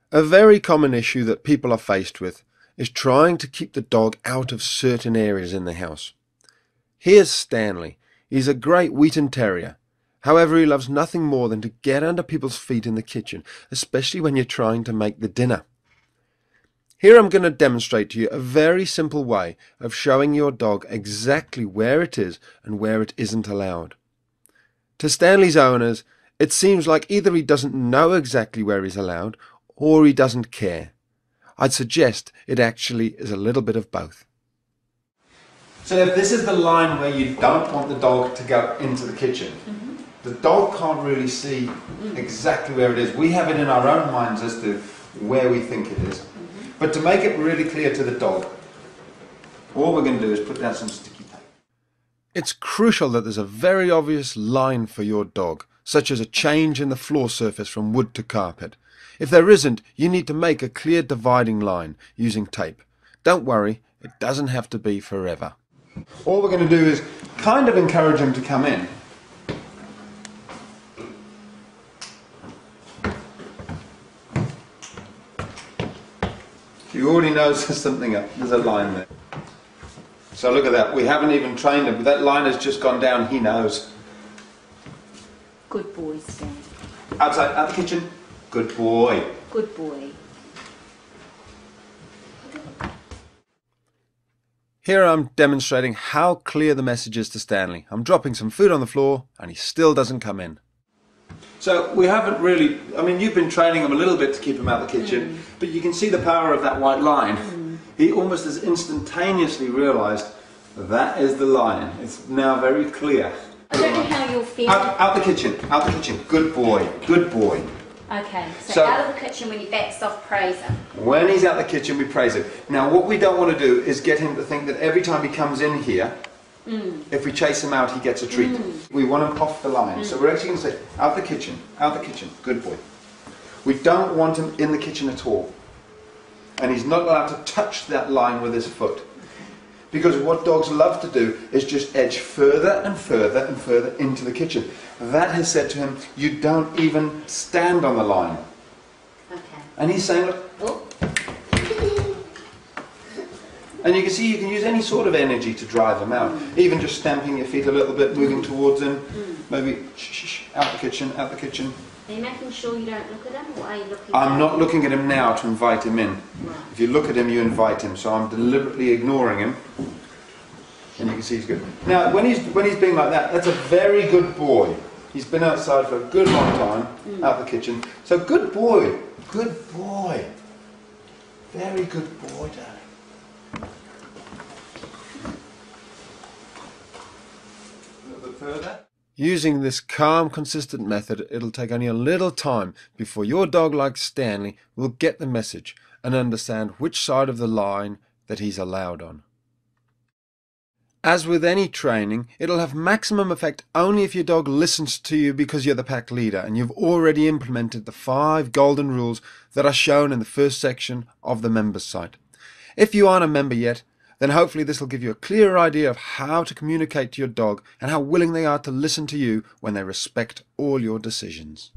A very common issue that people are faced with is trying to keep the dog out of certain areas in the house. Here's Stanley. He's a great Wheaten Terrier. However, he loves nothing more than to get under people's feet in the kitchen, especially when you're trying to make the dinner. Here I'm going to demonstrate to you a very simple way of showing your dog exactly where it is and where it isn't allowed. To Stanley's owners, it seems like either he doesn't know exactly where he's allowed or he doesn't care. I'd suggest it actually is a little bit of both. So if this is the line where you don't want the dog to go into the kitchen, the dog can't really see exactly where it is. We have it in our own minds as to where we think it is. But to make it really clear to the dog, all we're going to do is put down some sticky tape. It's crucial that there's a very obvious line for your dog, such as a change in the floor surface from wood to carpet. If there isn't, you need to make a clear dividing line using tape. Don't worry, it doesn't have to be forever. All we're going to do is kind of encourage him to come in. He already knows there's something up. There's a line there. So look at that. We haven't even trained him. That line has just gone down. He knows. Good boy, Stan. Outside, out the kitchen. Good boy. Good boy. Here I'm demonstrating how clear the message is to Stanley. I'm dropping some food on the floor and he still doesn't come in. So we haven't really, I mean, you've been training him a little bit to keep him out of the kitchen, but you can see the power of that white line. He almost has instantaneoously realised that is the line. It's now very clear. I don't know how you'll feel. Out the kitchen, out the kitchen. Good boy, good boy. Okay, so out of the kitchen when he backs off, praise him. When he's out of the kitchen, we praise him. Now what we don't want to do is get him to think that every time he comes in here, if we chase him out, he gets a treat. We want him off the line. So we're actually going to say, out the kitchen, good boy. We don't want him in the kitchen at all. And he's not allowed to touch that line with his foot. Because what dogs love to do is just edge further and further and further into the kitchen. That has said to him, you don't even stand on the line. Okay. And he's saying, look, oh. And you can see you can use any sort of energy to drive him out. Even just stamping your feet a little bit, moving towards him. Maybe, shh, out the kitchen, out the kitchen. Are you making sure you don't look at him, or are you looking I'm not looking at him now to invite him in. Right. If you look at him, you invite him. So I'm deliberately ignoring him. And you can see he's good. Now, when he's being like that, that's a very good boy. He's been outside for a good long time, out the kitchen. So good boy, good boy. Very good boy, Dad. A little bit further. Using this calm, consistent method, it'll take only a little time before your dog, like Stanley, will get the message and understand which side of the line that he's allowed on. As with any training, it'll have maximum effect only if your dog listens to you because you're the pack leader and you've already implemented the 5 golden rules that are shown in the first section of the members site. If you aren't a member yet, then hopefully this will give you a clearer idea of how to communicate to your dog and how willing they are to listen to you when they respect all your decisions.